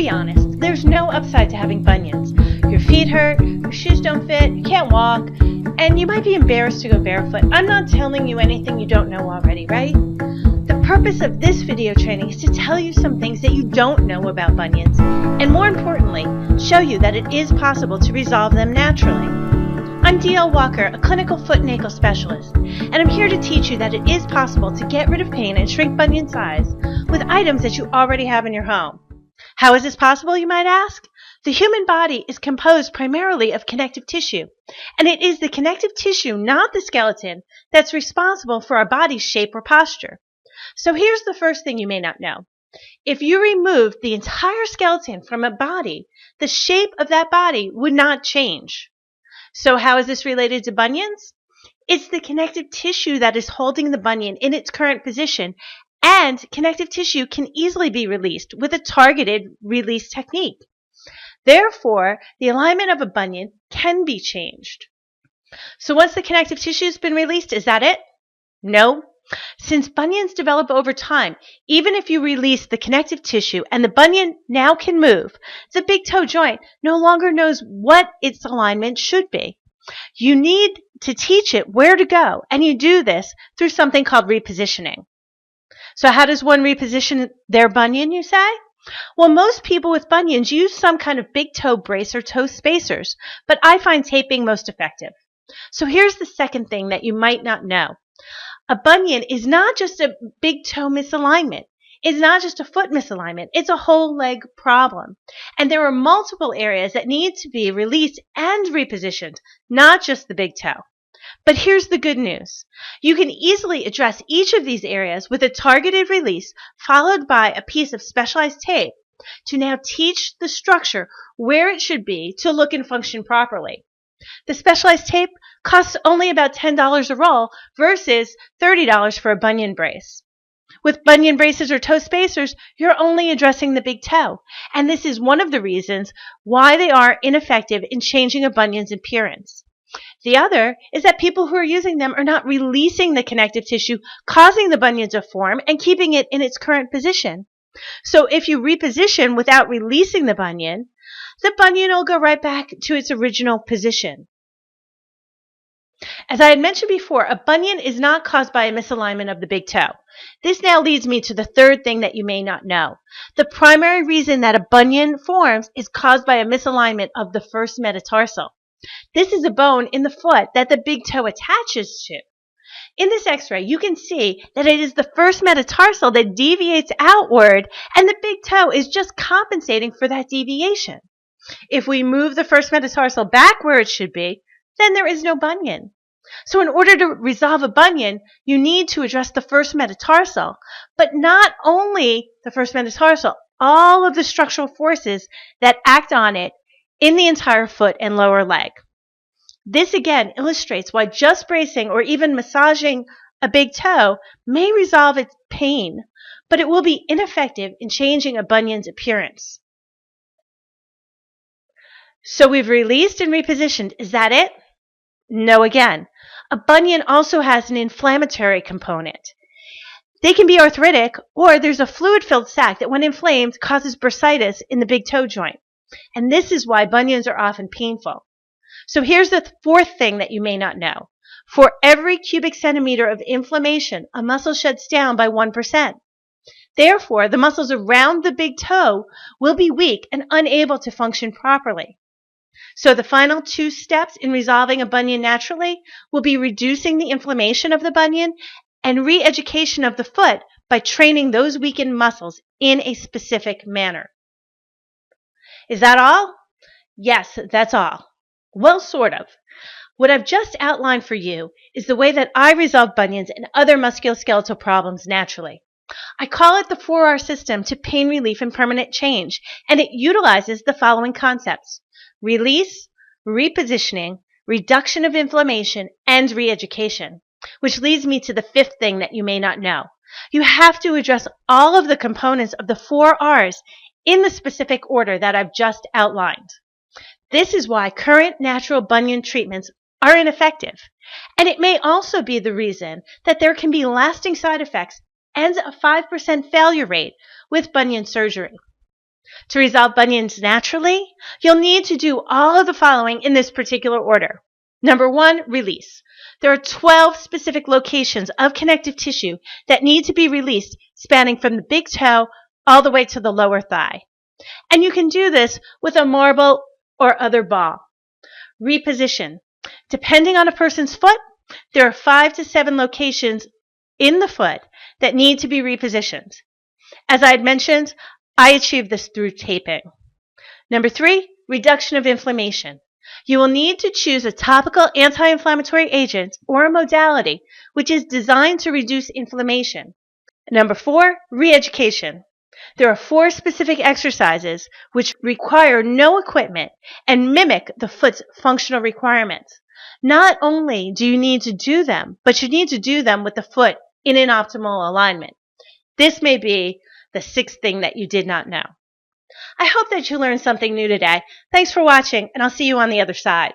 be honest, there's no upside to having bunions. Your feet hurt, your shoes don't fit, you can't walk, and you might be embarrassed to go barefoot. I'm not telling you anything you don't know already, right? The purpose of this video training is to tell you some things that you don't know about bunions, and more importantly, show you that it is possible to resolve them naturally. I'm D.L. Walker, a clinical foot and ankle specialist, and I'm here to teach you that it is possible to get rid of pain and shrink bunion size with items that you already have in your home. How is this possible, you might ask? The human body is composed primarily of connective tissue, and it is the connective tissue, not the skeleton, that's responsible for our body's shape or posture. So here's the first thing you may not know. If you removed the entire skeleton from a body, the shape of that body would not change. So how is this related to bunions? It's the connective tissue that is holding the bunion in its current position, and connective tissue can easily be released with a targeted release technique. Therefore, the alignment of a bunion can be changed. So once the connective tissue has been released, is that it? No. Since bunions develop over time, even if you release the connective tissue and the bunion now can move, the big toe joint no longer knows what its alignment should be. You need to teach it where to go, and you do this through something called repositioning. So how does one reposition their bunion, you say? Well, most people with bunions use some kind of big toe brace or toe spacers, but I find taping most effective. So here's the second thing that you might not know. A bunion is not just a big toe misalignment. It's not just a foot misalignment. It's a whole leg problem. And there are multiple areas that need to be released and repositioned, not just the big toe. But here's the good news. You can easily address each of these areas with a targeted release followed by a piece of specialized tape to now teach the structure where it should be to look and function properly. The specialized tape costs only about $10 a roll versus $30 for a bunion brace. With bunion braces or toe spacers, you're only addressing the big toe, and this is one of the reasons why they are ineffective in changing a bunion's appearance. The other is that people who are using them are not releasing the connective tissue, causing the bunion to form and keeping it in its current position. So if you reposition without releasing the bunion will go right back to its original position. As I had mentioned before, a bunion is not caused by a misalignment of the big toe. This now leads me to the third thing that you may not know. The primary reason that a bunion forms is caused by a misalignment of the first metatarsal. This is a bone in the foot that the big toe attaches to. In this x-ray, you can see that it is the first metatarsal that deviates outward, and the big toe is just compensating for that deviation. If we move the first metatarsal back where it should be, then there is no bunion. So in order to resolve a bunion, you need to address the first metatarsal, but not only the first metatarsal, all of the structural forces that act on it in the entire foot and lower leg. This again illustrates why just bracing or even massaging a big toe may resolve its pain, but it will be ineffective in changing a bunion's appearance. So we've released and repositioned. Is that it? No again. A bunion also has an inflammatory component. They can be arthritic, or there's a fluid-filled sac that when inflamed causes bursitis in the big toe joint. And this is why bunions are often painful. So here's the fourth thing that you may not know. For every cubic centimeter of inflammation, a muscle shuts down by 1%. Therefore, the muscles around the big toe will be weak and unable to function properly. So the final two steps in resolving a bunion naturally will be reducing the inflammation of the bunion and re-education of the foot by training those weakened muscles in a specific manner. Is that all? Yes, that's all. Well, sort of. What I've just outlined for you is the way that I resolve bunions and other musculoskeletal problems naturally. I call it the 4R system to pain relief and permanent change, and it utilizes the following concepts: release, repositioning, reduction of inflammation, and re-education, which leads me to the fifth thing that you may not know. You have to address all of the components of the 4Rs in the specific order that I've just outlined. This is why current natural bunion treatments are ineffective, and it may also be the reason that there can be lasting side effects and a 5% failure rate with bunion surgery. To resolve bunions naturally, you'll need to do all of the following in this particular order. Number 1, release. There are 12 specific locations of connective tissue that need to be released, spanning from the big toe all the way to the lower thigh. And you can do this with a marble or other ball. Reposition. Depending on a person's foot, there are 5 to 7 locations in the foot that need to be repositioned. As I had mentioned, I achieve this through taping. Number 3, reduction of inflammation. You will need to choose a topical anti-inflammatory agent or a modality which is designed to reduce inflammation. Number 4, re-education. There are 4 specific exercises which require no equipment and mimic the foot's functional requirements. Not only do you need to do them, but you need to do them with the foot in an optimal alignment. This may be the 6th thing that you did not know. I hope that you learned something new today. Thanks for watching, and I'll see you on the other side.